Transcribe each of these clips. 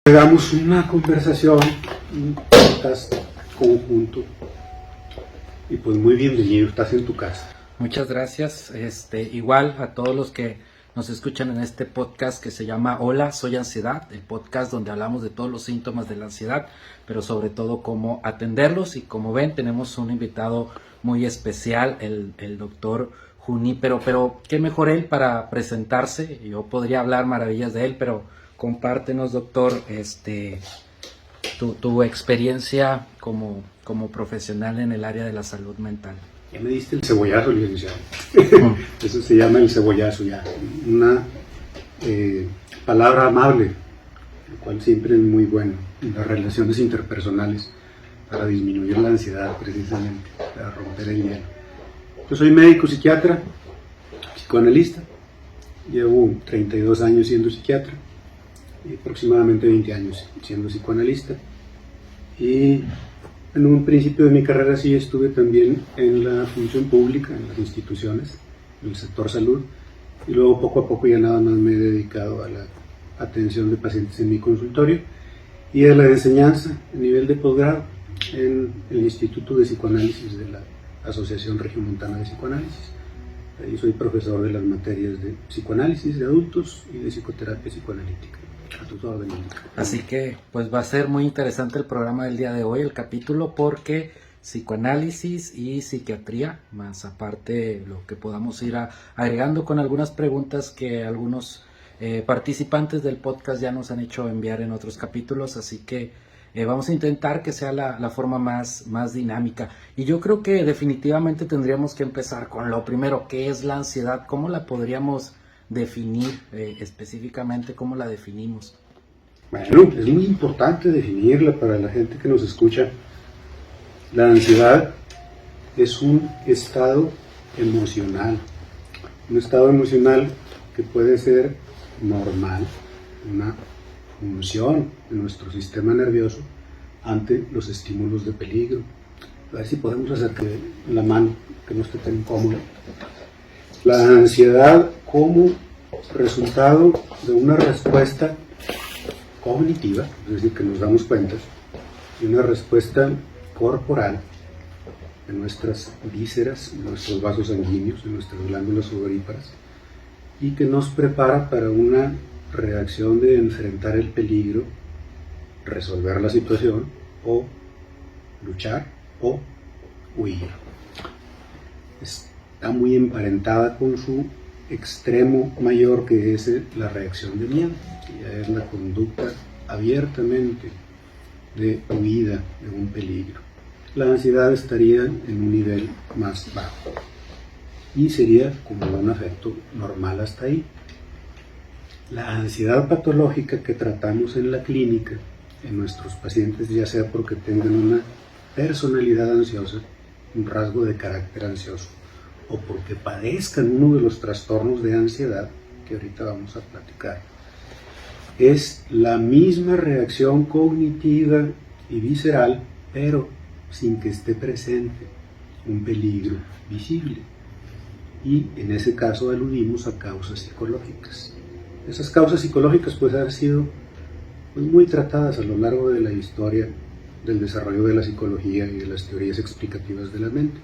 Hagamos una conversación, un podcast conjunto. Y pues muy bienvenido, estás en tu casa. Muchas gracias. Igual a todos los que nos escuchan en este podcast que se llama Hola, soy Ansiedad, el podcast donde hablamos de todos los síntomas de la ansiedad, pero sobre todo cómo atenderlos. Y como ven, tenemos un invitado muy especial, el doctor Junípero, pero qué mejor él para presentarse. Yo podría hablar maravillas de él, pero compártenos, doctor, tu experiencia como profesional en el área de la salud mental. Ya me diste el cebollazo, licenciado. Eso se llama el cebollazo ya. Una palabra amable, lo cual siempre es muy bueno en las relaciones interpersonales para disminuir la ansiedad, precisamente, para romper el hielo. Yo soy médico psiquiatra, psicoanalista. Llevo 32 años siendo psiquiatra y aproximadamente 20 años siendo psicoanalista. Y en un principio de mi carrera sí estuve también en la función pública, en las instituciones, en el sector salud, y luego poco a poco ya nada más me he dedicado a la atención de pacientes en mi consultorio y a la enseñanza a nivel de posgrado en el Instituto de Psicoanálisis de la Asociación Regiomontana de Psicoanálisis. Ahí soy profesor de las materias de psicoanálisis de adultos y de psicoterapia psicoanalítica. A tus órdenes. Así que pues va a ser muy interesante el programa del día de hoy, el capítulo, porque psicoanálisis y psiquiatría, más aparte lo que podamos ir agregando con algunas preguntas que algunos participantes del podcast ya nos han hecho enviar en otros capítulos, así que vamos a intentar que sea la forma más dinámica. Y yo creo que definitivamente tendríamos que empezar con lo primero, ¿qué es la ansiedad? ¿Cómo la podríamos definir específicamente? ¿Cómo la definimos? Bueno, es muy importante definirla para la gente que nos escucha. La ansiedad es un estado emocional que puede ser normal, una función de nuestro sistema nervioso ante los estímulos de peligro. A ver si podemos hacer que la mano, que no esté tan incómoda. La ansiedad como resultado de una respuesta cognitiva, es decir, que nos damos cuenta, y una respuesta corporal de nuestras vísceras, de nuestros vasos sanguíneos, de nuestras glándulas sudoríparas, y que nos prepara para una reacción de enfrentar el peligro, resolver la situación, o luchar, o huir. Está muy emparentada con su extremo mayor, que es la reacción de miedo, que ya es la conducta abiertamente de huida de un peligro. La ansiedad estaría en un nivel más bajo y sería como un afecto normal hasta ahí. La ansiedad patológica que tratamos en la clínica, en nuestros pacientes, ya sea porque tengan una personalidad ansiosa, un rasgo de carácter ansioso, o porque padezcan uno de los trastornos de ansiedad que ahorita vamos a platicar, es la misma reacción cognitiva y visceral, pero sin que esté presente un peligro visible. Y en ese caso aludimos a causas psicológicas. Esas causas psicológicas pues han sido muy tratadas a lo largo de la historia del desarrollo de la psicología y de las teorías explicativas de la mente.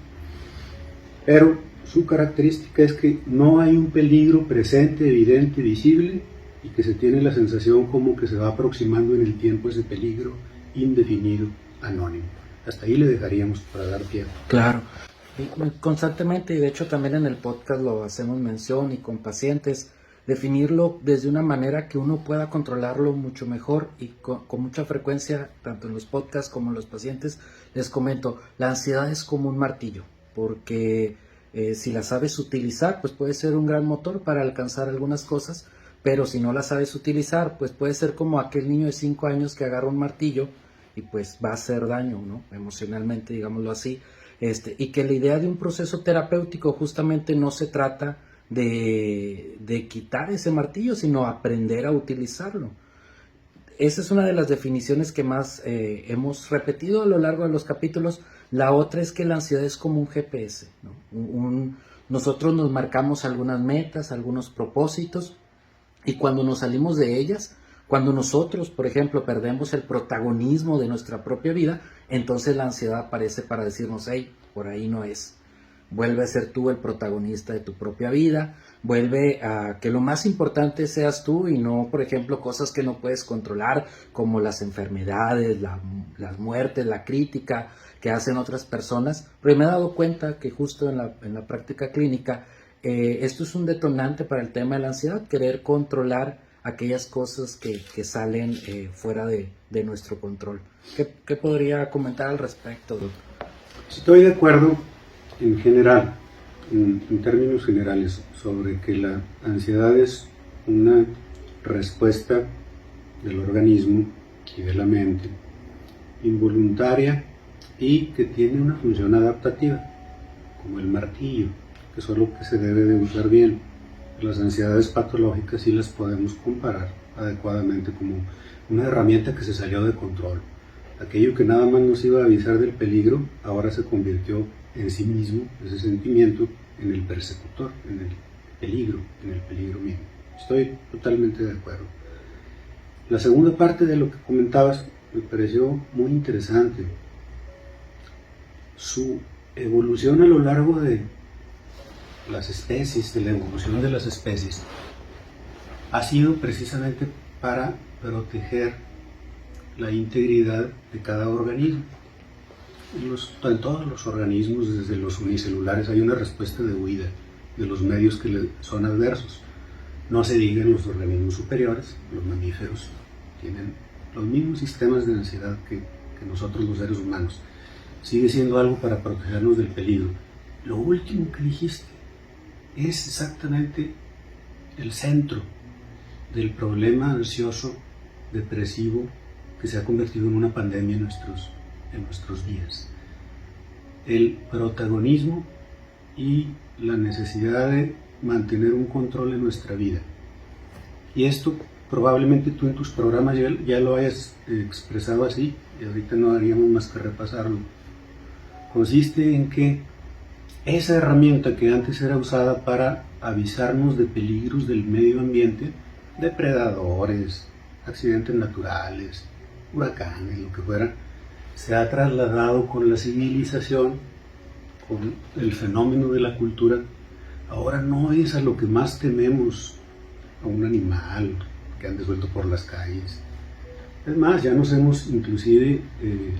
Pero su característica es que no hay un peligro presente, evidente, visible, y que se tiene la sensación como que se va aproximando en el tiempo ese peligro indefinido, anónimo. Hasta ahí le dejaríamos para dar tiempo. Claro, y constantemente, y de hecho también en el podcast lo hacemos mención y con pacientes, definirlo desde una manera que uno pueda controlarlo mucho mejor y con mucha frecuencia, tanto en los podcasts como en los pacientes, les comento, la ansiedad es como un martillo, porque si la sabes utilizar, pues puede ser un gran motor para alcanzar algunas cosas, pero si no la sabes utilizar, pues puede ser como aquel niño de 5 años que agarra un martillo y pues va a hacer daño, ¿no? Emocionalmente, digámoslo así, y que la idea de un proceso terapéutico justamente no se trata de quitar ese martillo, sino aprender a utilizarlo. Esa es una de las definiciones que más hemos repetido a lo largo de los capítulos. La otra es que la ansiedad es como un GPS, ¿no? Nosotros nos marcamos algunas metas, algunos propósitos, y cuando nos salimos de ellas, Cuando nosotros, por ejemplo, perdemos el protagonismo de nuestra propia vida, entonces la ansiedad aparece para decirnos, hey, por ahí no es. Vuelve a ser tú el protagonista de tu propia vida, vuelve a que lo más importante seas tú y no, por ejemplo, cosas que no puedes controlar, como las enfermedades, las muertes, la crítica que hacen otras personas. Pero me he dado cuenta que justo en la práctica clínica, esto es un detonante para el tema de la ansiedad, querer controlar aquellas cosas que salen fuera de nuestro control. ¿Qué podría comentar al respecto, doctor? Estoy de acuerdo en general, en términos generales, sobre que la ansiedad es una respuesta del organismo y de la mente involuntaria y que tiene una función adaptativa, como el martillo, que solo que se debe de usar bien. Las ansiedades patológicas sí las podemos comparar adecuadamente como una herramienta que se salió de control. Aquello que nada más nos iba a avisar del peligro, ahora se convirtió en sí mismo, ese sentimiento, en el persecutor, en el peligro mismo. Estoy totalmente de acuerdo. La segunda parte de lo que comentabas me pareció muy interesante. Su evolución a lo largo de las especies, de la evolución de las especies, ha sido precisamente para proteger la integridad de cada organismo. En todos los organismos, desde los unicelulares, hay una respuesta de huida de los medios que le son adversos. No se diga en los organismos superiores, los mamíferos tienen los mismos sistemas de ansiedad que nosotros los seres humanos. Sigue siendo algo para protegernos del peligro. Lo último que dijiste es exactamente el centro del problema ansioso, depresivo, que se ha convertido en una pandemia en nuestros días. El protagonismo y la necesidad de mantener un control en nuestra vida. Y esto probablemente tú en tus programas ya lo hayas expresado así, y ahorita no haríamos más que repasarlo. Consiste en que esa herramienta que antes era usada para avisarnos de peligros del medio ambiente, depredadores, accidentes naturales, huracanes, lo que fuera, se ha trasladado con la civilización, con el fenómeno de la cultura. Ahora no es a lo que más tememos, a un animal que ande suelto por las calles. Es más, ya nos hemos inclusive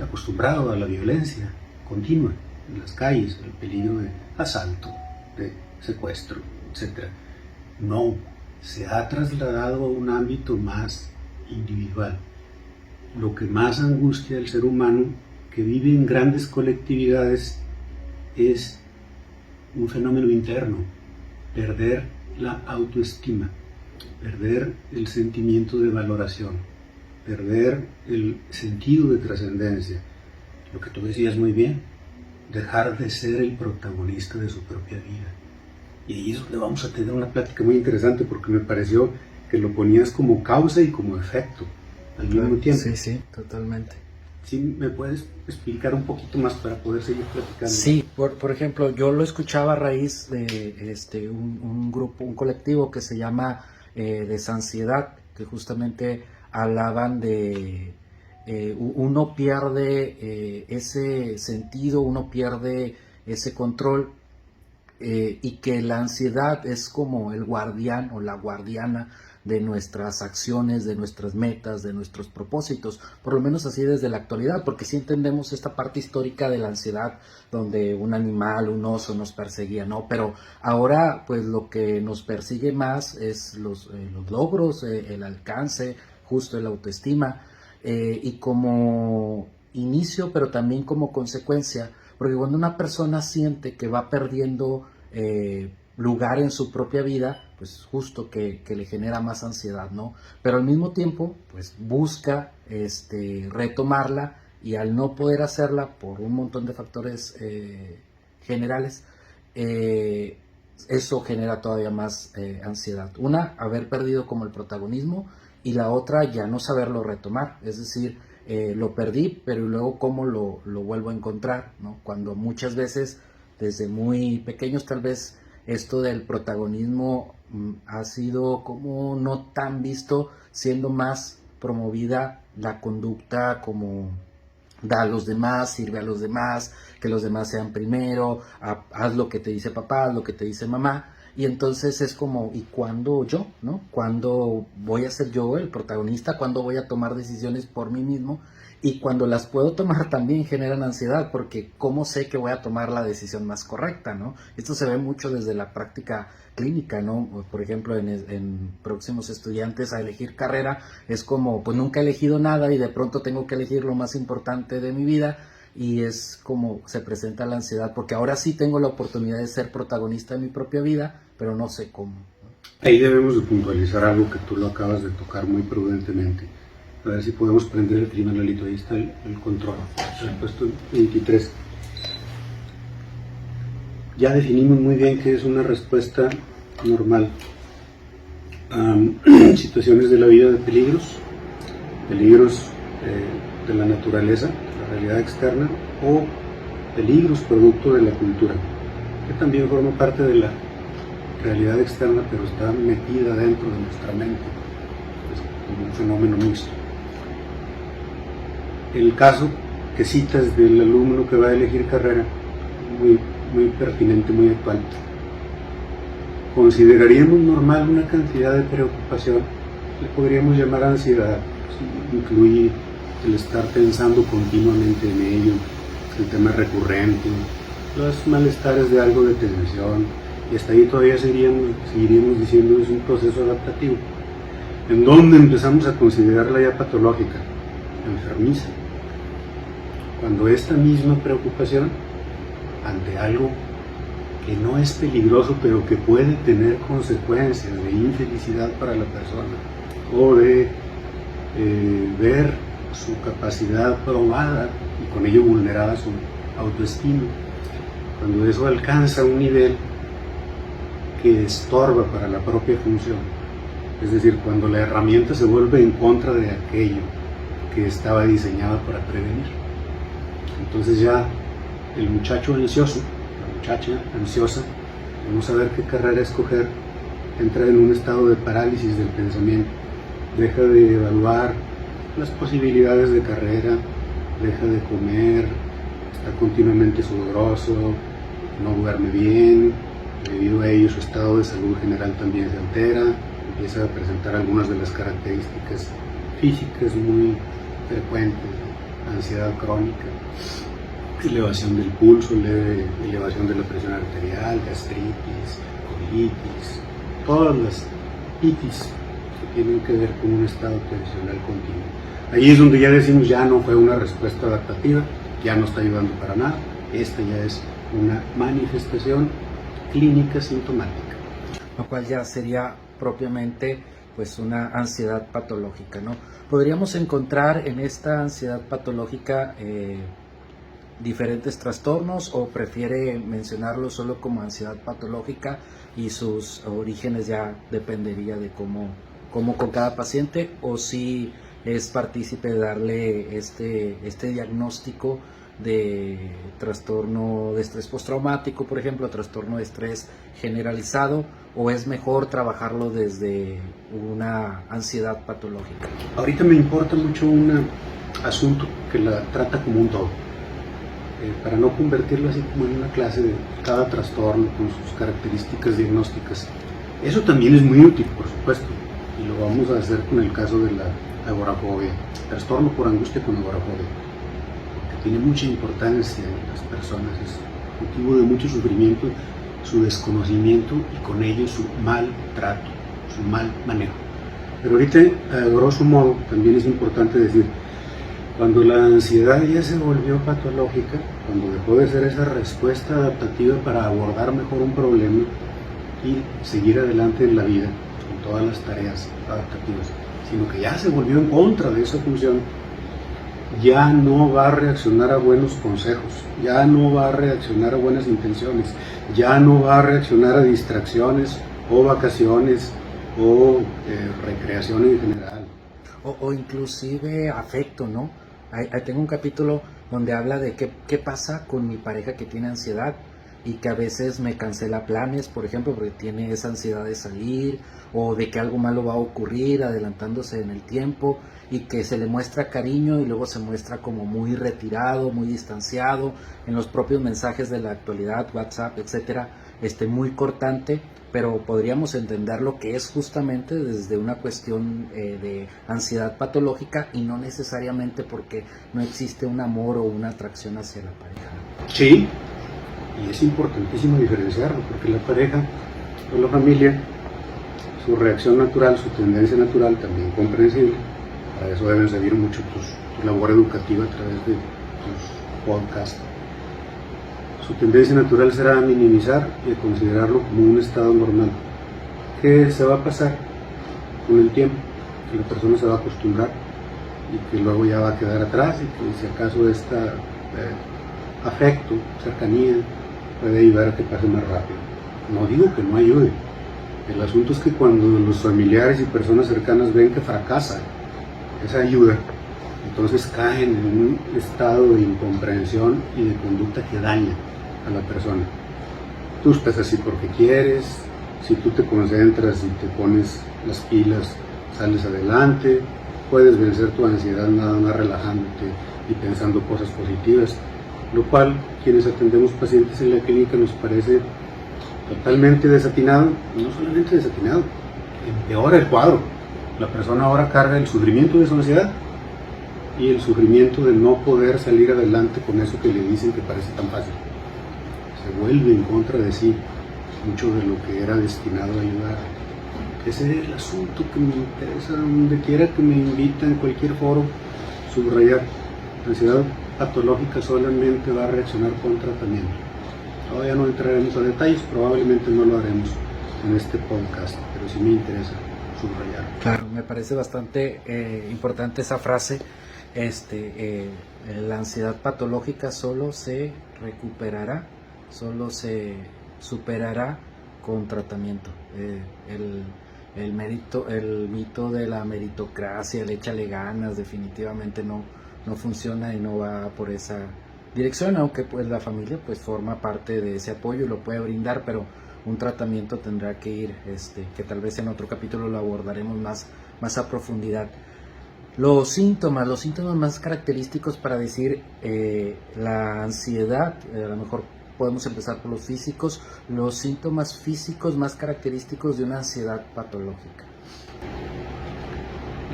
acostumbrado a la violencia continua en las calles, el peligro de asalto, de secuestro, etc. No, se ha trasladado a un ámbito más individual. Lo que más angustia al ser humano que vive en grandes colectividades es un fenómeno interno, perder la autoestima, perder el sentimiento de valoración, perder el sentido de trascendencia. Lo que tú decías muy bien, dejar de ser el protagonista de su propia vida. Y ahí es donde vamos a tener una plática muy interesante, porque me pareció que lo ponías como causa y como efecto al mismo tiempo. Sí, sí, totalmente. ¿Sí me puedes explicar un poquito más para poder seguir platicando? Sí, por ejemplo, yo lo escuchaba a raíz de un grupo, un colectivo que se llama Desansiedad, que justamente hablaban de uno pierde ese sentido, uno pierde ese control, y que la ansiedad es como el guardián o la guardiana de nuestras acciones, de nuestras metas, de nuestros propósitos, por lo menos así desde la actualidad, porque sí entendemos esta parte histórica de la ansiedad, donde un animal, un oso nos perseguía, ¿no? Pero ahora, pues lo que nos persigue más es los logros, el alcance, justo el autoestima, y como inicio, pero también como consecuencia, porque cuando una persona siente que va perdiendo lugar en su propia vida, pues justo que le genera más ansiedad, ¿no? Pero al mismo tiempo, pues busca retomarla, y al no poder hacerla por un montón de factores generales, eso genera todavía más ansiedad. Una, haber perdido como el protagonismo, y la otra, ya no saberlo retomar, es decir, lo perdí, pero luego cómo lo vuelvo a encontrar, ¿no? Cuando muchas veces, desde muy pequeños tal vez, esto del protagonismo ha sido como no tan visto, siendo más promovida la conducta como da a los demás, sirve a los demás, que los demás sean primero, haz lo que te dice papá, haz lo que te dice mamá. Y entonces es como, ¿y cuándo yo? ¿No? ¿Cuándo voy a ser yo el protagonista? ¿Cuándo voy a tomar decisiones por mí mismo? Y cuando las puedo tomar también generan ansiedad, porque ¿cómo sé que voy a tomar la decisión más correcta? ¿No? Esto se ve mucho desde la práctica clínica, ¿no? Por ejemplo, en próximos estudiantes a elegir carrera, es como, pues nunca he elegido nada y de pronto tengo que elegir lo más importante de mi vida, y es como se presenta la ansiedad, porque ahora sí tengo la oportunidad de ser protagonista de mi propia vida, pero no sé cómo. Ahí debemos de puntualizar algo que tú lo acabas de tocar muy prudentemente. A ver si podemos prender el clima, Lalito. Ahí está el control. Se ha puesto 23. Ya definimos muy bien qué es una respuesta normal a situaciones de la vida de peligros de la naturaleza, de la realidad externa, o peligros producto de la cultura, que también forma parte de la realidad externa, pero está metida dentro de nuestra mente. Es como un fenómeno mixto. El caso que citas del alumno que va a elegir carrera, muy pertinente, muy actual. Consideraríamos normal una cantidad de preocupación, le podríamos llamar ansiedad, si incluye el estar pensando continuamente en ello, el tema recurrente, los malestares de algo de tensión, y hasta ahí todavía seguiríamos diciendo es un proceso adaptativo, en donde empezamos a considerarla ya patológica, enfermiza, cuando esta misma preocupación ante algo que no es peligroso pero que puede tener consecuencias de infelicidad para la persona o de ver su capacidad probada y con ello vulnerada su autoestima, cuando eso alcanza un nivel que estorba para la propia función, es decir, cuando la herramienta se vuelve en contra de aquello que estaba diseñada para prevenir. Entonces ya el muchacho ansioso, la muchacha ansiosa, de no saber qué carrera escoger, entra en un estado de parálisis del pensamiento, deja de evaluar las posibilidades de carrera, deja de comer, está continuamente sudoroso, no duerme bien, debido a ello su estado de salud general también se altera, empieza a presentar algunas de las características físicas muy frecuentes, ansiedad crónica, elevación del pulso, elevación de la presión arterial, gastritis, colitis, todas las itis que tienen que ver con un estado tensional continuo. Ahí es donde ya decimos, ya no fue una respuesta adaptativa, ya no está ayudando para nada, esta ya es una manifestación clínica sintomática. Lo cual ya sería propiamente pues una ansiedad patológica, ¿no? Podríamos encontrar en esta ansiedad patológica diferentes trastornos, o prefiere mencionarlo solo como ansiedad patológica y sus orígenes ya dependería de cómo con cada paciente, o si es partícipe de darle este diagnóstico de trastorno de estrés postraumático, por ejemplo, trastorno de estrés generalizado, o es mejor trabajarlo desde una ansiedad patológica. Ahorita me importa mucho un asunto que la trata como un todo, para no convertirlo así como en una clase de cada trastorno con sus características diagnósticas. Eso también es muy útil, por supuesto, y lo vamos a hacer con el caso de la agorafobia, trastorno por angustia con agorafobia, que tiene mucha importancia en las personas, es motivo de mucho sufrimiento, su desconocimiento y con ello su mal trato, su mal manejo. Pero ahorita, a grosso modo, también es importante decir, cuando la ansiedad ya se volvió patológica, cuando dejó de ser esa respuesta adaptativa para abordar mejor un problema y seguir adelante en la vida con todas las tareas adaptativas, sino que ya se volvió en contra de esa función, ya no va a reaccionar a buenos consejos, ya no va a reaccionar a buenas intenciones, ya no va a reaccionar a distracciones o vacaciones o recreación en general. O inclusive afecto, ¿no? Ahí tengo un capítulo donde habla de qué pasa con mi pareja que tiene ansiedad y que a veces me cancela planes, por ejemplo, porque tiene esa ansiedad de salir o de que algo malo va a ocurrir adelantándose en el tiempo, y que se le muestra cariño y luego se muestra como muy retirado, muy distanciado en los propios mensajes de la actualidad, WhatsApp, etcétera, muy cortante, pero podríamos entenderlo que es justamente desde una cuestión de ansiedad patológica y no necesariamente porque no existe un amor o una atracción hacia la pareja. Sí, y es importantísimo diferenciarlo, porque la pareja o la familia, su reacción natural, su tendencia natural, también comprensible, para eso deben servir mucho tu labor educativa a través de tus podcasts. Su tendencia natural será a minimizar y a considerarlo como un estado normal, que se va a pasar con el tiempo, que la persona se va a acostumbrar y que luego ya va a quedar atrás, y que si acaso este afecto, cercanía, puede ayudar a que pase más rápido. No digo que no ayude. El asunto es que cuando los familiares y personas cercanas ven que fracasa esa ayuda, entonces caen en un estado de incomprensión y de conducta que daña a la persona. Tú estás así porque quieres, si tú te concentras y te pones las pilas, sales adelante, puedes vencer tu ansiedad nada más relajándote y pensando cosas positivas, lo cual quienes atendemos pacientes en la clínica nos parece totalmente desatinado, no solamente desatinado, empeora el cuadro. La persona ahora carga el sufrimiento de su ansiedad y el sufrimiento de no poder salir adelante con eso que le dicen que parece tan fácil. Se vuelve en contra de sí mucho de lo que era destinado a ayudar. Ese es el asunto que me interesa, donde quiera que me invita en cualquier foro, subrayar. La ansiedad patológica solamente va a reaccionar con tratamiento. Todavía no entraremos a detalles, probablemente no lo haremos en este podcast, pero sí me interesa subrayar. Claro, me parece bastante importante esa frase. La ansiedad patológica solo se recuperará, solo se superará con tratamiento. El mito de la meritocracia, el échale ganas, definitivamente no funciona y no va por esa dirección, aunque pues la familia pues forma parte de ese apoyo y lo puede brindar, pero un tratamiento tendrá que ir, que tal vez en otro capítulo lo abordaremos más a profundidad. Los síntomas más característicos para decir la ansiedad, a lo mejor podemos empezar por los físicos, los síntomas físicos más característicos de una ansiedad patológica.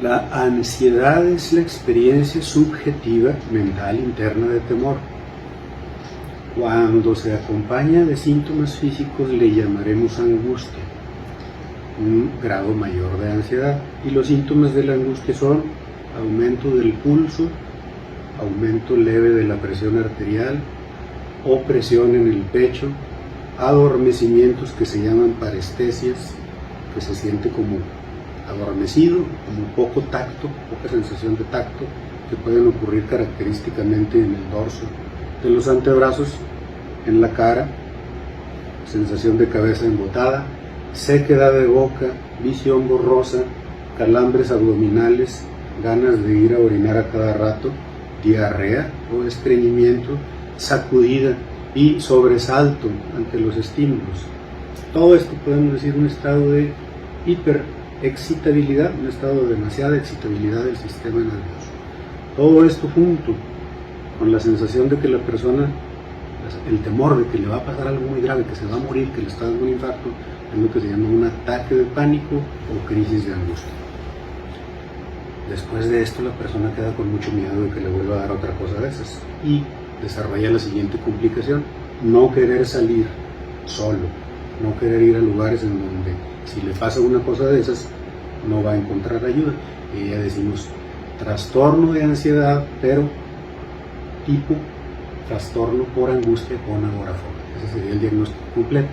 La ansiedad es la experiencia subjetiva mental interna de temor. Cuando se acompaña de síntomas físicos le llamaremos angustia, un grado mayor de ansiedad. Y los síntomas de la angustia son aumento del pulso, aumento leve de la presión arterial, opresión en el pecho, adormecimientos que se llaman parestesias, que se siente como adormecido, como poco tacto, poca sensación de tacto, que pueden ocurrir característicamente en el dorso de los antebrazos, en la cara, sensación de cabeza embotada, sequedad de boca, visión borrosa, calambres abdominales, ganas de ir a orinar a cada rato, diarrea o estreñimiento, sacudida y sobresalto ante los estímulos. Todo esto podemos decir un estado de hiperexcitabilidad, un estado de demasiada excitabilidad del sistema nervioso. Todo esto junto con la sensación de que la persona, el temor de que le va a pasar algo muy grave, que se va a morir, que le está dando un infarto, es lo que se llama un ataque de pánico o crisis de angustia. Después de esto la persona queda con mucho miedo de que le vuelva a dar otra cosa de esas y desarrolla la siguiente complicación: no querer salir solo, no querer ir a lugares en donde si le pasa una cosa de esas no va a encontrar ayuda. Y ya decimos trastorno de ansiedad, pero tipo trastorno por angustia con agorafobia. Ese sería el diagnóstico completo.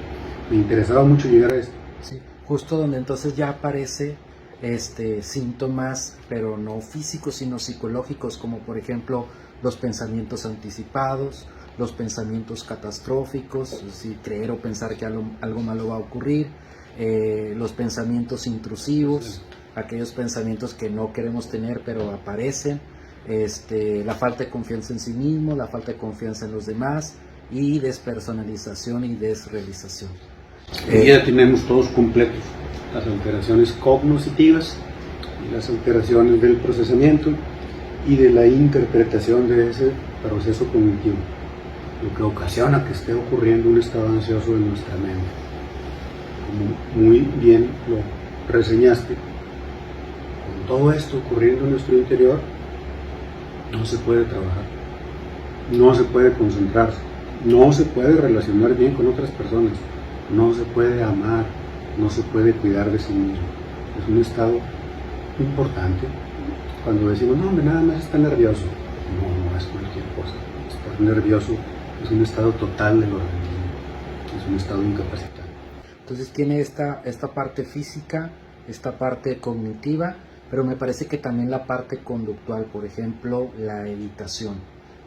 Me interesaba mucho llegar a esto. Sí, justo donde entonces ya aparece síntomas, pero no físicos sino psicológicos, como por ejemplo los pensamientos anticipados, los pensamientos catastróficos, creer o pensar que algo malo va a ocurrir, los pensamientos intrusivos, aquellos pensamientos que no queremos tener pero aparecen, la falta de confianza en sí mismo, la falta de confianza en los demás y despersonalización y desrealización. Ya tenemos todos completos las alteraciones cognitivas y las alteraciones del procesamiento y de la interpretación de ese proceso cognitivo, lo que ocasiona que esté ocurriendo un estado ansioso en nuestra mente. Como muy bien lo reseñaste, con todo esto ocurriendo en nuestro interior, no se puede trabajar, no se puede concentrarse, no se puede relacionar bien con otras personas, no se puede amar, no se puede cuidar de sí mismo. Es un estado importante. Cuando decimos, no, nada más está nervioso, no es cualquier cosa. Estar nervioso es un estado total del organismo, es un estado incapacitante. Entonces tiene esta parte física, esta parte cognitiva, pero me parece que también la parte conductual, por ejemplo, la evitación,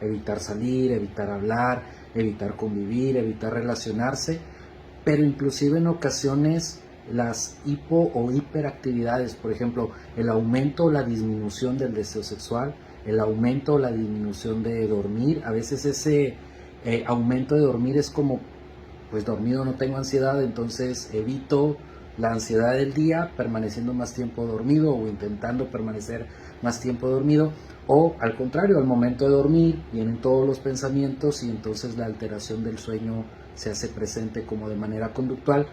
evitar salir, evitar hablar, evitar convivir, evitar relacionarse, pero inclusive en ocasiones las hipo o hiperactividades, por ejemplo, el aumento o la disminución del deseo sexual, el aumento o la disminución de dormir. A veces ese aumento de dormir es como, pues dormido no tengo ansiedad, entonces evito la ansiedad del día permaneciendo más tiempo dormido o intentando permanecer más tiempo dormido, o al contrario, al momento de dormir vienen todos los pensamientos y entonces la alteración del sueño se hace presente como de manera conductual.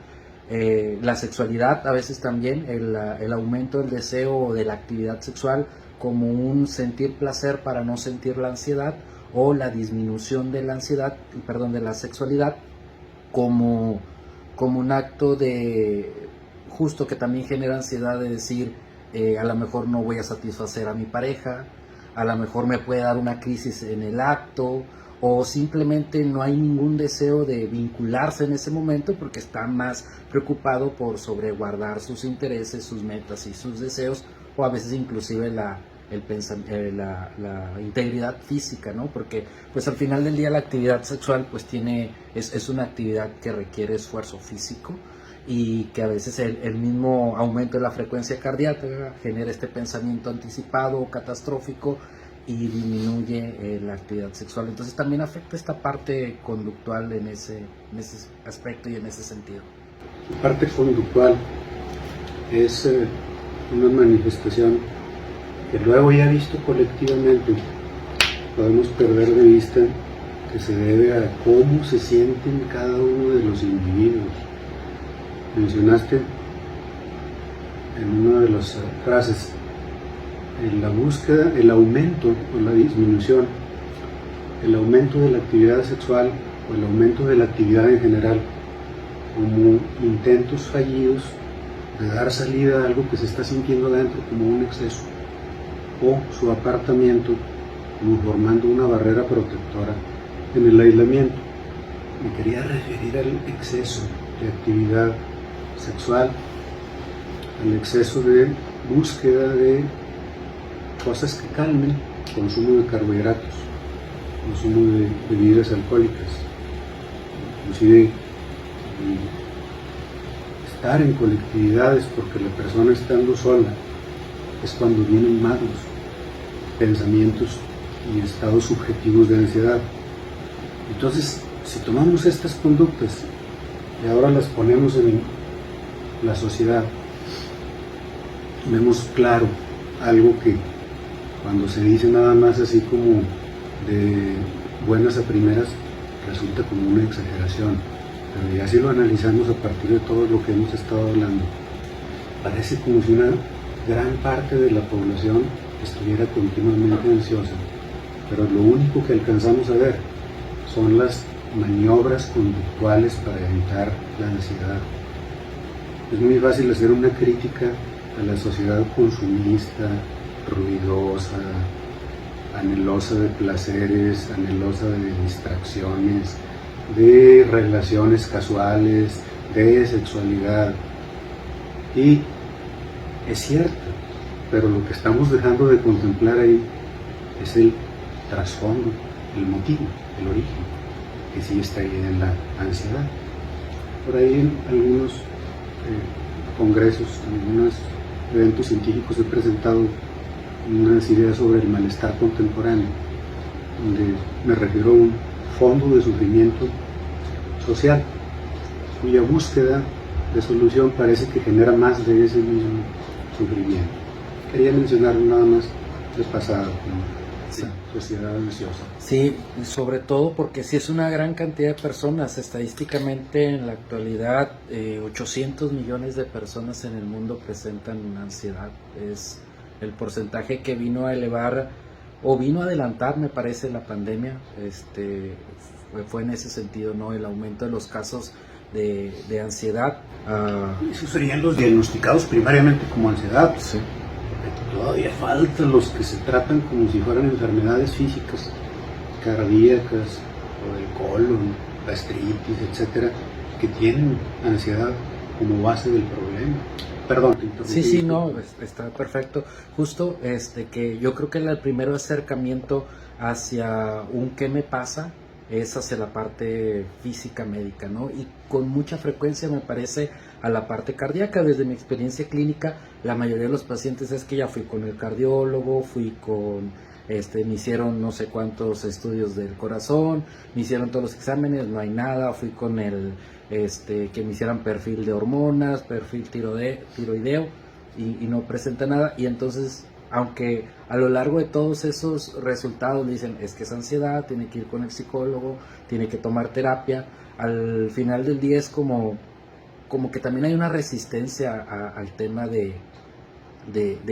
La sexualidad a veces también, el aumento del deseo o de la actividad sexual como un sentir placer para no sentir la ansiedad, o la disminución de la ansiedad, de la sexualidad como un acto de justo que también genera ansiedad de decir a lo mejor no voy a satisfacer a mi pareja, a lo mejor me puede dar una crisis en el acto, o simplemente no hay ningún deseo de vincularse en ese momento porque está más preocupado por sobreguardar sus intereses, sus metas y sus deseos, o a veces inclusive la integridad física, ¿no? Porque pues al final del día la actividad sexual pues es una actividad que requiere esfuerzo físico, y que a veces el mismo aumento de la frecuencia cardíaca genera este pensamiento anticipado o catastrófico y disminuye la actividad sexual. Entonces también afecta esta parte conductual en ese aspecto y en ese sentido. La parte conductual es una manifestación que luego ya visto colectivamente podemos perder de vista, que se debe a cómo se sienten cada uno de los individuos. Mencionaste en una de las frases la búsqueda, el aumento o la disminución, el aumento de la actividad sexual o el aumento de la actividad en general, como intentos fallidos de dar salida a algo que se está sintiendo dentro como un exceso, o su apartamiento como formando una barrera protectora en el aislamiento. Me quería referir al exceso de actividad sexual, al exceso de búsqueda de cosas que calmen, consumo de carbohidratos, consumo de bebidas alcohólicas, inclusive estar en colectividades, porque la persona estando sola es cuando vienen más los pensamientos y estados subjetivos de ansiedad. Entonces, si tomamos estas conductas y ahora las ponemos en la sociedad, vemos claro algo que cuando se dice nada más así como de buenas a primeras resulta como una exageración, pero ya si lo analizamos a partir de todo lo que hemos estado hablando, parece como si una gran parte de la población estuviera continuamente ansiosa, pero lo único que alcanzamos a ver son las maniobras conductuales para evitar la ansiedad. Es muy fácil hacer una crítica a la sociedad consumista, ruidosa, anhelosa de placeres, anhelosa de distracciones, de relaciones casuales, de sexualidad. Y es cierto, pero lo que estamos dejando de contemplar ahí es el trasfondo, el motivo, el origen, que sí está ahí en la ansiedad. Por ahí en algunos congresos, en algunos eventos científicos he presentado unas ideas sobre el malestar contemporáneo, donde me refiero a un fondo de sufrimiento social, cuya búsqueda de solución parece que genera más de ese mismo sufrimiento. quería mencionarlo nada más de pasada, como Sí. sociedad ansiosa. Sí, sobre todo porque sí es una gran cantidad de personas. Estadísticamente en la actualidad 800 millones de personas en el mundo presentan ansiedad. Es el porcentaje que vino a elevar o vino a adelantar, me parece, la pandemia. Fue en ese sentido, ¿no? El aumento de los casos de ansiedad. Esos serían los diagnosticados primariamente como ansiedad. Sí. Todavía faltan los que se tratan como si fueran enfermedades físicas, cardíacas, o el colon, gastritis, etcétera, que tienen ansiedad como base del problema. Perdón, te interrumpí. Sí, no, está perfecto. Justo que yo creo que el primer acercamiento hacia un qué me pasa es hacia la parte física médica, ¿no? Y con mucha frecuencia me parece a la parte cardíaca. Desde mi experiencia clínica, la mayoría de los pacientes es que ya fui con el cardiólogo, me hicieron no sé cuántos estudios del corazón, me hicieron todos los exámenes, no hay nada, fui con que me hicieran perfil de hormonas, perfil tiroideo y no presenta nada. Y entonces, aunque a lo largo de todos esos resultados le dicen es que es ansiedad, tiene que ir con el psicólogo, tiene que tomar terapia, al final del día es como que también hay una resistencia al tema de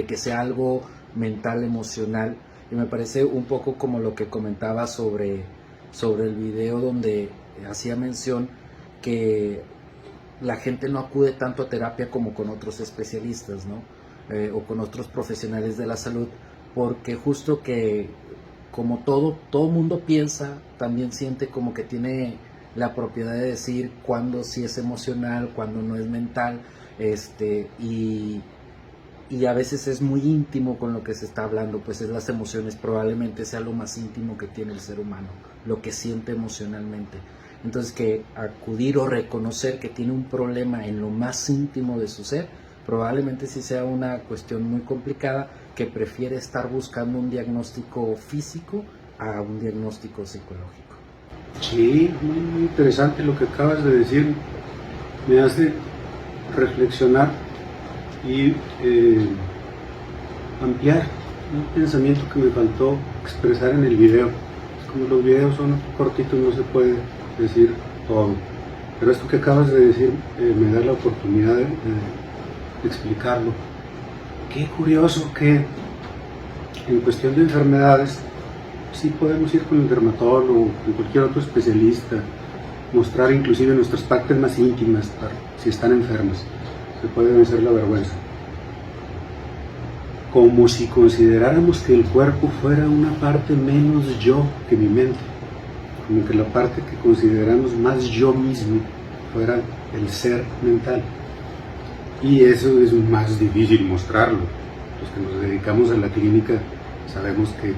que sea algo mental, emocional. Y me parece un poco como lo que comentaba sobre el video donde hacía mención que la gente no acude tanto a terapia como con otros especialistas, ¿no? O con otros profesionales de la salud, porque justo que como todo mundo piensa, también siente como que tiene la propiedad de decir cuándo sí es emocional, cuándo no es mental, y a veces es muy íntimo con lo que se está hablando, pues es las emociones, probablemente sea lo más íntimo que tiene el ser humano, lo que siente emocionalmente. Entonces, que acudir o reconocer que tiene un problema en lo más íntimo de su ser, probablemente sí sea una cuestión muy complicada, que prefiere estar buscando un diagnóstico físico a un diagnóstico psicológico. Sí, muy interesante lo que acabas de decir, me hace reflexionar y ampliar un pensamiento que me faltó expresar en el video. Como los videos son cortitos, no se puede decir todo, pero esto que acabas de decir me da la oportunidad de explicarlo. Qué curioso que en cuestión de enfermedades sí podemos ir con el dermatólogo, con cualquier otro especialista, mostrar inclusive nuestras partes más íntimas si están enfermas, se puede vencer la vergüenza. Como si consideráramos que el cuerpo fuera una parte menos yo que mi mente, como que la parte que consideramos más yo mismo fuera el ser mental. Y eso es más difícil mostrarlo. Los que nos dedicamos a la clínica sabemos que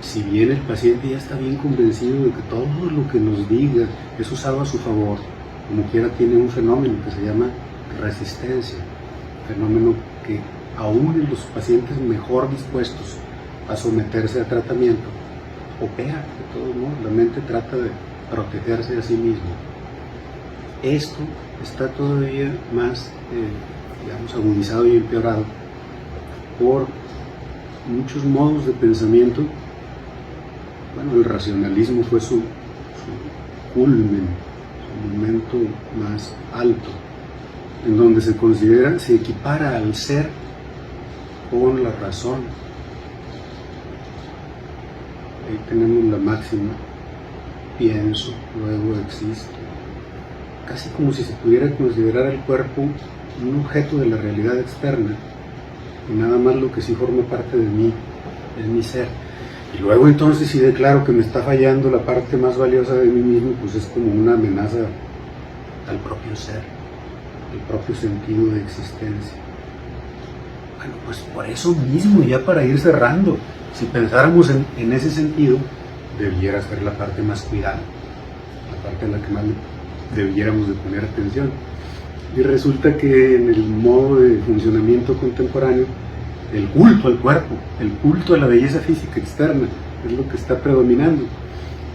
si bien el paciente ya está bien convencido de que todo lo que nos diga es usado a su favor, como quiera tiene un fenómeno que se llama resistencia, fenómeno que aún en los pacientes mejor dispuestos a someterse a tratamiento, opera de todos modos. La mente trata de protegerse a sí misma. Esto está todavía más agudizado y empeorado por muchos modos de pensamiento. Bueno, el racionalismo fue su culmen, su momento más alto, en donde se equipara al ser con la razón. Ahí tenemos la máxima: pienso, luego existo. Casi como si se pudiera considerar el cuerpo un objeto de la realidad externa, y nada más lo que sí forma parte de mí es mi ser. Y luego entonces, si declaro que me está fallando la parte más valiosa de mí mismo, pues es como una amenaza al propio ser, al propio sentido de existencia. Bueno, pues por eso mismo, ya para ir cerrando, si pensáramos en ese sentido, debiera ser la parte más cuidada, la parte en la que más debiéramos de poner atención. Y resulta que en el modo de funcionamiento contemporáneo, el culto al cuerpo, el culto a la belleza física externa es lo que está predominando,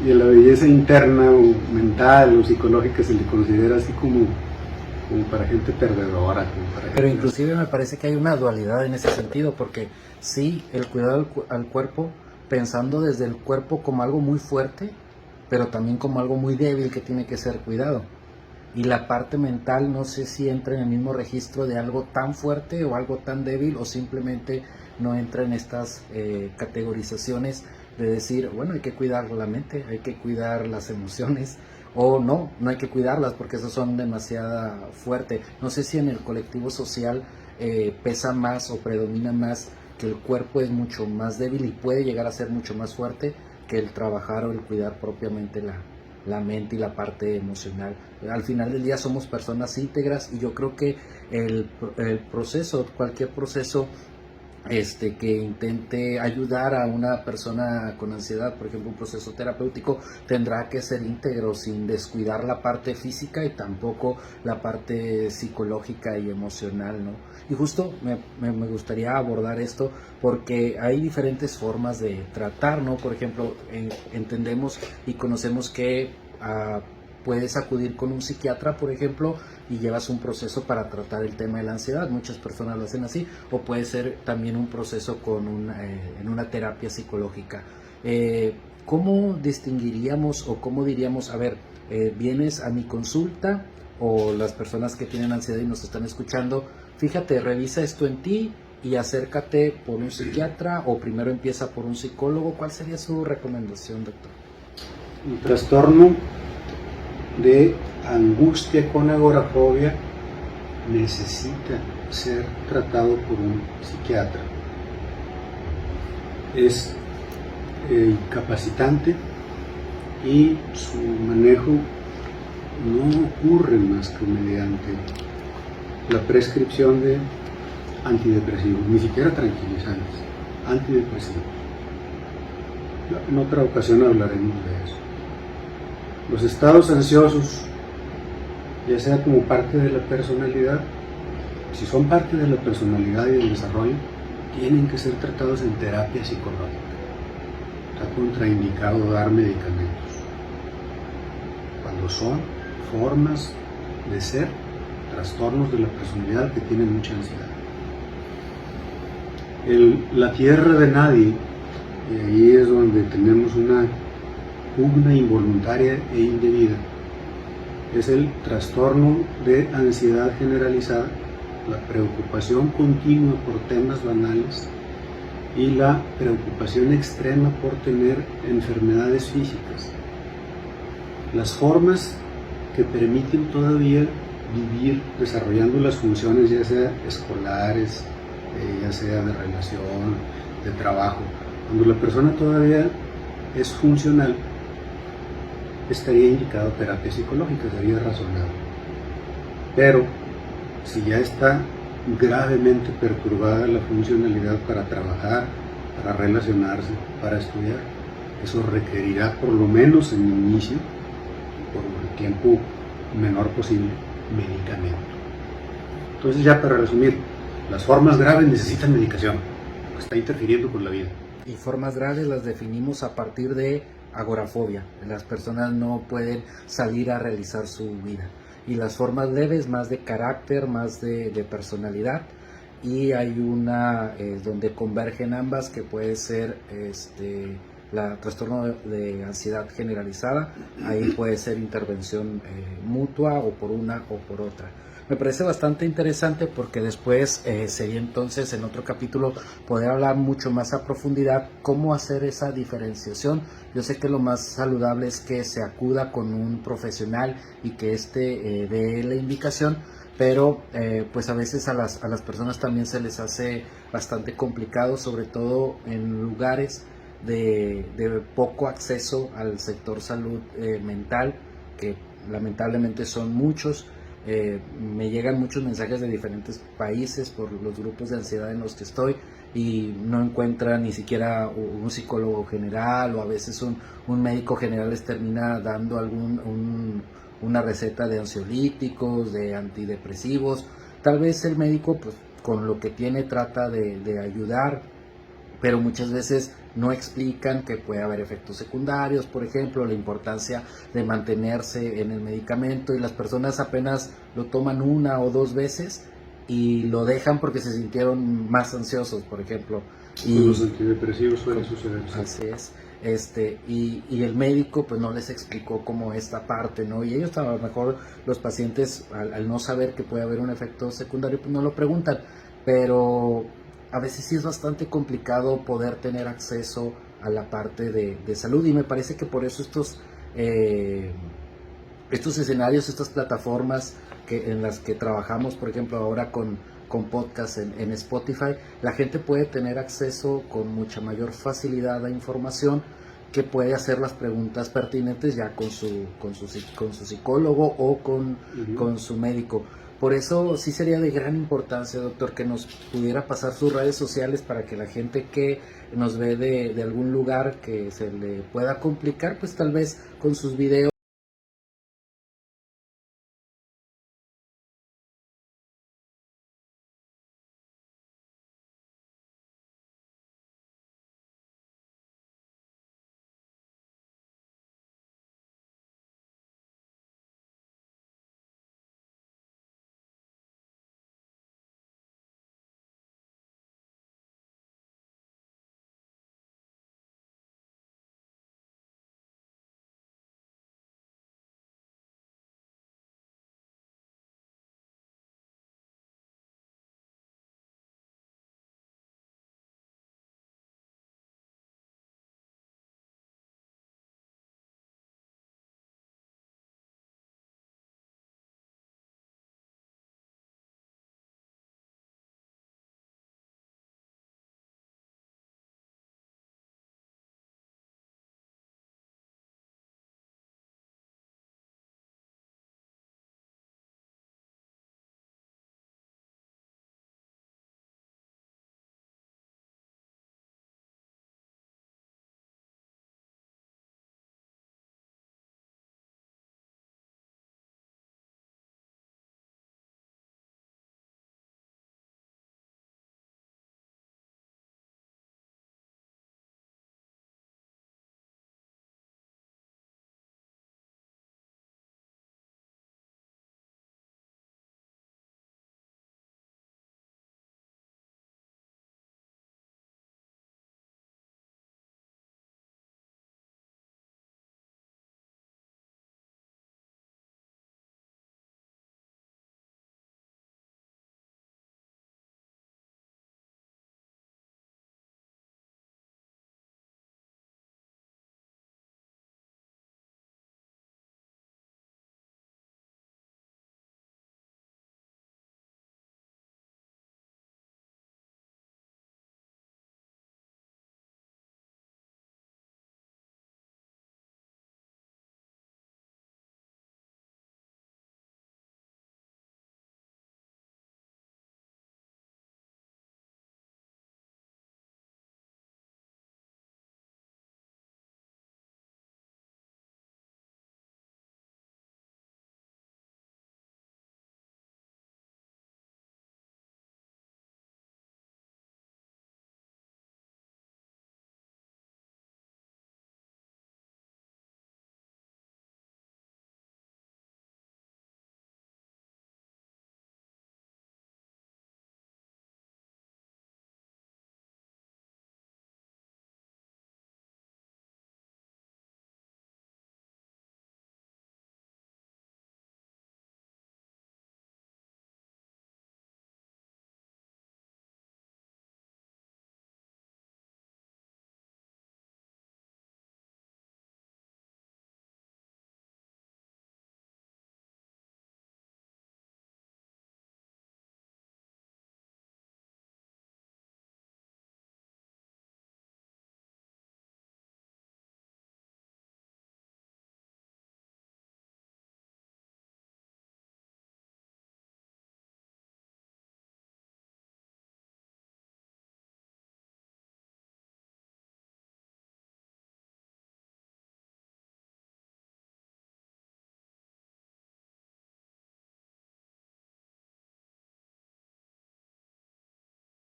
y a la belleza interna o mental o psicológica se le considera así como como para gente perdedora, como para Pero gente... inclusive me parece que hay una dualidad en ese sentido, porque sí, el cuidado al cuerpo, pensando desde el cuerpo como algo muy fuerte, pero también como algo muy débil que tiene que ser cuidado. Y la parte mental no sé si entra en el mismo registro de algo tan fuerte o algo tan débil, o simplemente no entra en estas categorizaciones de decir, bueno, hay que cuidar la mente, hay que cuidar las emociones, o no hay que cuidarlas porque esas son demasiado fuertes. No sé si en el colectivo social pesa más o predomina más que el cuerpo es mucho más débil y puede llegar a ser mucho más fuerte que el trabajar o el cuidar propiamente la mente y la parte emocional. Al final del día somos personas íntegras, y yo creo que el proceso, cualquier proceso que intente ayudar a una persona con ansiedad, por ejemplo un proceso terapéutico, tendrá que ser íntegro sin descuidar la parte física y tampoco la parte psicológica y emocional, ¿no? Y justo me gustaría abordar esto porque hay diferentes formas de tratar, ¿no? Por ejemplo, entendemos y conocemos que puedes acudir con un psiquiatra, por ejemplo, y llevas un proceso para tratar el tema de la ansiedad. Muchas personas lo hacen así, o puede ser también un proceso en una terapia psicológica. ¿Cómo distinguiríamos o cómo diríamos, a ver, vienes a mi consulta, o las personas que tienen ansiedad y nos están escuchando, fíjate, revisa esto en ti y acércate por un psiquiatra, o primero empieza por un psicólogo? ¿Cuál sería su recomendación, doctor? Un trastorno de angustia con agorafobia necesita ser tratado por un psiquiatra. Es incapacitante y su manejo no ocurre más que mediante la prescripción de antidepresivos, ni siquiera tranquilizantes, antidepresivos. En otra ocasión hablaremos de eso. Los estados ansiosos, ya sea como parte de la personalidad, si son parte de la personalidad y del desarrollo, tienen que ser tratados en terapia psicológica. Está contraindicado dar medicamentos. Cuando son formas de ser, trastornos de la personalidad que tienen mucha ansiedad. La tierra de nadie, y ahí es donde tenemos una pugna involuntaria e indebida, es el trastorno de ansiedad generalizada, la preocupación continua por temas banales y la preocupación extrema por tener enfermedades físicas. Las formas que permiten todavía vivir desarrollando las funciones, ya sea escolares, ya sea de relación, de trabajo, cuando la persona todavía es funcional, estaría indicado terapia psicológica, sería razonable. Pero si ya está gravemente perturbada la funcionalidad para trabajar, para relacionarse, para estudiar, eso requerirá por lo menos en el inicio, por el tiempo menor posible, medicamento. Entonces, ya para resumir, las formas graves necesitan medicación, porque está interfiriendo con la vida. Y formas graves las definimos a partir de agorafobia. Las personas no pueden salir a realizar su vida. Y las formas leves, más de carácter, más de personalidad. Y hay una donde convergen ambas, que puede ser la trastorno de ansiedad generalizada. Ahí puede ser intervención mutua, o por una o por otra. Me parece bastante interesante porque después sería entonces en otro capítulo poder hablar mucho más a profundidad cómo hacer esa diferenciación. Yo sé que lo más saludable es que se acuda con un profesional y que dé la indicación, pero pues a veces a las personas también se les hace bastante complicado, sobre todo en lugares de poco acceso al sector salud mental, que lamentablemente son muchos. Me llegan muchos mensajes de diferentes países por los grupos de ansiedad en los que estoy, y no encuentran ni siquiera un psicólogo general, o a veces un médico general les termina dando una receta de ansiolíticos, de antidepresivos. Tal vez el médico pues con lo que tiene trata de ayudar, pero muchas veces no explican que puede haber efectos secundarios, por ejemplo, la importancia de mantenerse en el medicamento, y las personas apenas lo toman 1 o 2 veces y lo dejan porque se sintieron más ansiosos, por ejemplo. Con los antidepresivos suele suceder. Así es. Y el médico pues no les explicó como esta parte, ¿no? Y ellos, a lo mejor los pacientes, al no saber que puede haber un efecto secundario, pues no lo preguntan, pero a veces sí es bastante complicado poder tener acceso a la parte de salud, y me parece que por eso estos escenarios, estas plataformas en las que trabajamos, por ejemplo ahora con podcast en Spotify, la gente puede tener acceso con mucha mayor facilidad a información, que puede hacer las preguntas pertinentes ya con su psicólogo o con su médico. Por eso sí sería de gran importancia, doctor, que nos pudiera pasar sus redes sociales para que la gente que nos ve de algún lugar que se le pueda complicar, pues tal vez con sus videos